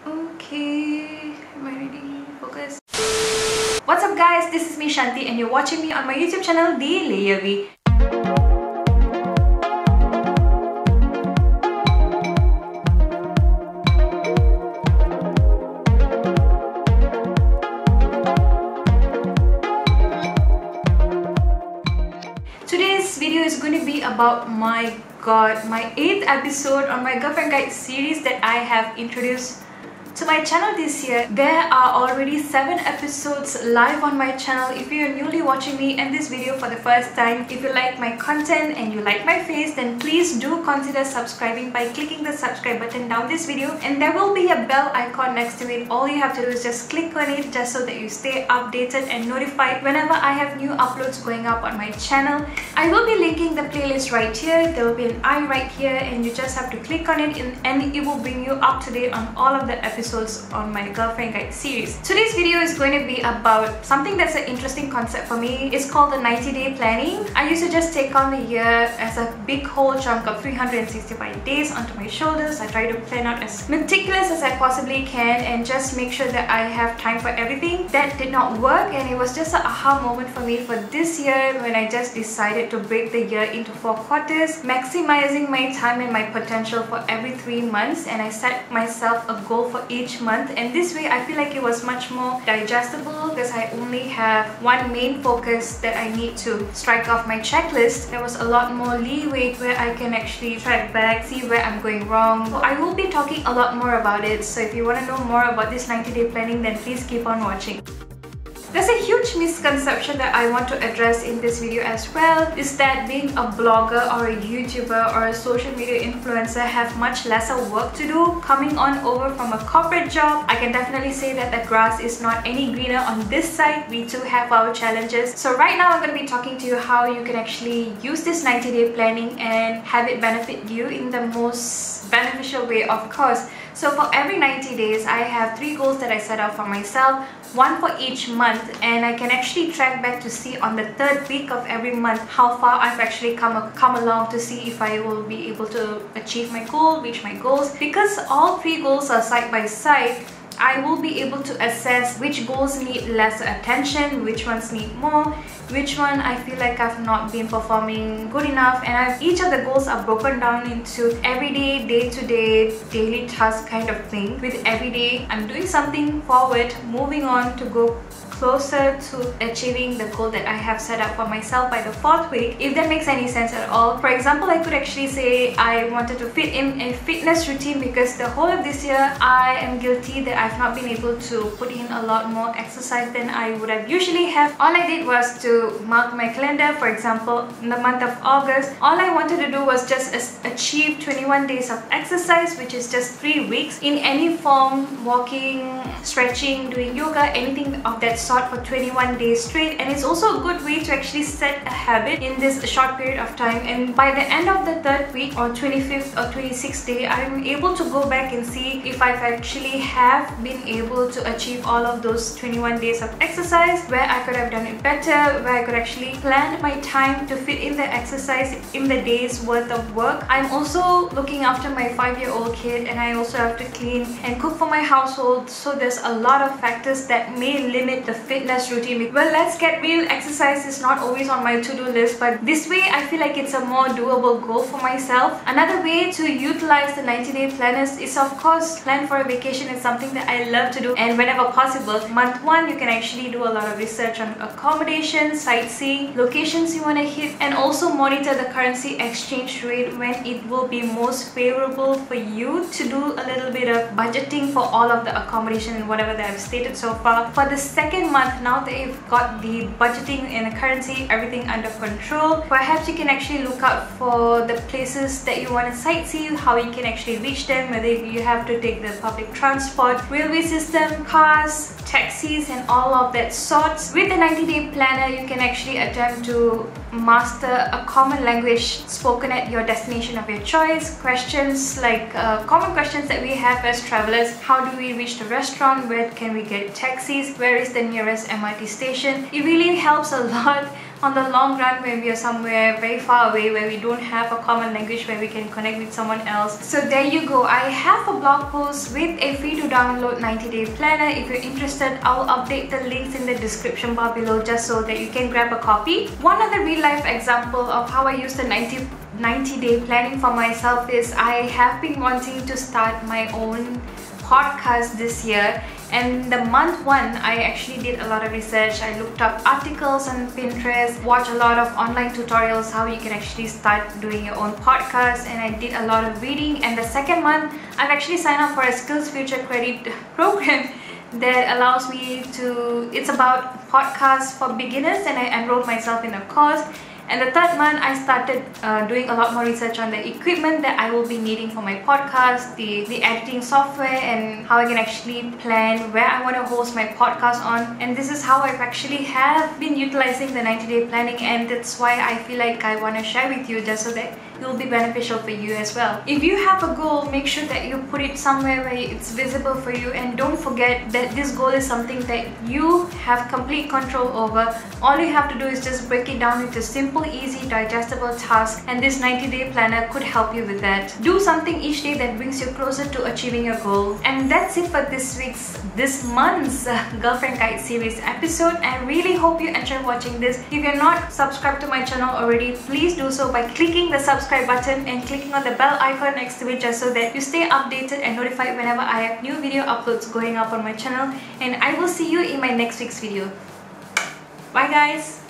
Okay, am I ready? Focus. What's up guys, this is me Shanthi and you're watching me on my YouTube channel TheLeiaV. Today's video is going to be about my 8th episode on my girlfriend guide series that I have introduced to my channel this year. There are already 7 episodes live on my channel. If you're newly watching me and this video for the first time, if you like my content and you like my face, then please do consider subscribing by clicking the subscribe button down this video, and there will be a bell icon next to it. All you have to do is just click on it just so that you stay updated and notified whenever I have new uploads going up on my channel. I will be linking the playlist right here. There will be an eye right here and you just have to click on it and it will bring you up to date on all of the episodes on my girlfriend guide series. Today's video is going to be about something that's an interesting concept for me. It's called the 90-day planning. I used to just take on the year as a big whole chunk of 365 days onto my shoulders. I try to plan out as meticulous as I possibly can and just make sure that I have time for everything. That did not work, and it was just an aha moment for me for this year when I just decided to break the year into 4 quarters, maximizing my time and my potential for every 3 months, and I set myself a goal for each month, and this way I feel like it was much more digestible because I only have one main focus that I need to strike off my checklist. There was a lot more leeway where I can actually track back, see where I'm going wrong. So I will be talking a lot more about it, so if you want to know more about this 90-day planning, then please keep on watching. There's a huge misconception that I want to address in this video as well, is that being a blogger or a YouTuber or a social media influencer have much lesser work to do. Coming on over from a corporate job, I can definitely say that the grass is not any greener on this side. We too have our challenges. So right now I'm going to be talking to you how you can actually use this 90-day planning and have it benefit you in the most beneficial way, of course. So for every 90 days, I have 3 goals that I set out for myself, 1 for each month, and I can actually track back to see on the 3rd week of every month how far I've actually come along, to see if I will be able to achieve my goal, reach my goals. Because all 3 goals are side by side, I will be able to assess which goals need less attention, which ones need more, which one I feel like I've not been performing good enough, and each of the goals are broken down into everyday, day-to-day, daily task kind of thing. With every day, I'm doing something forward, moving on to go closer to achieving the goal that I have set up for myself by the 4th week, if that makes any sense at all. For example, I could actually say I wanted to fit in a fitness routine because the whole of this year I am guilty that I've not been able to put in a lot more exercise than I would have usually have. All I did was to mark my calendar. For example, in the month of August, all I wanted to do was just achieve 21 days of exercise, which is just 3 weeks in any form: walking, stretching, doing yoga, anything of that sort for 21 days straight. And it's also a good way to actually set a habit in this short period of time, and by the end of the 3rd week or 25th or 26th day, I'm able to go back and see if I've actually have been able to achieve all of those 21 days of exercise, where I could have done it better, where I could actually plan my time to fit in the exercise in the day's worth of work. I'm also looking after my 5-year-old kid, and I also have to clean and cook for my household, so there's a lot of factors that may limit the fitness routine. Well, let's get real, exercise is not always on my to-do list, but this way I feel like it's a more doable goal for myself. Another way to utilize the 90-day planners is, of course, plan for a vacation. It's something that I love to do, and whenever possible, month 1 you can actually do a lot of research on accommodation, sightseeing, locations you want to hit, and also monitor the currency exchange rate when it will be most favorable for you to do a little bit of budgeting for all of the accommodation and whatever that I've stated so far. For the 2nd month, now that you've got the budgeting and the currency, everything under control, perhaps you can actually look out for the places that you want to sightsee, how you can actually reach them, whether you have to take the public transport, railway system, cars, taxis, and all of that sorts. With the 90-day planner, you can actually attempt to master a common language spoken at your destination of your choice. Questions like common questions that we have as travelers: how do we reach the restaurant, where can we get taxis, where is the nearest MRT station? It really helps a lot on the long run when we are somewhere very far away where we don't have a common language where we can connect with someone else. So there you go. I have a blog post with a free to download 90-day planner. If you're interested, I'll update the links in the description bar below just so that you can grab a copy. One other real life example of how I use the 90-day planning for myself is I have been wanting to start my own podcast this year, and the month one I actually did a lot of research. I looked up articles on Pinterest, watched a lot of online tutorials how you can actually start doing your own podcast, and I did a lot of reading. And the second month I've actually signed up for a Skills Future credit program that allows me to, it's about podcasts for beginners, and I enrolled myself in a course. And the third month, I started doing a lot more research on the equipment that I will be needing for my podcast, the editing software, and how I can actually plan where I want to host my podcast on. And this is how I've actually have been utilizing the 90-day planning, and that's why I feel like I want to share with you just so that it will be beneficial for you as well. If you have a goal, make sure that you put it somewhere where it's visible for you, and don't forget that this goal is something that you have complete control over. All you have to do is just break it down into simple, easy, digestible tasks, and this 90-day planner could help you with that. Do something each day that brings you closer to achieving your goal. And that's it for this month's Girlfriend Guide series episode. I really hope you enjoyed watching this. If you're not subscribed to my channel already, please do so by clicking the subscribe button and clicking on the bell icon next to it just so that you stay updated and notified whenever I have new video uploads going up on my channel. And I will see you in my next week's video. Bye guys!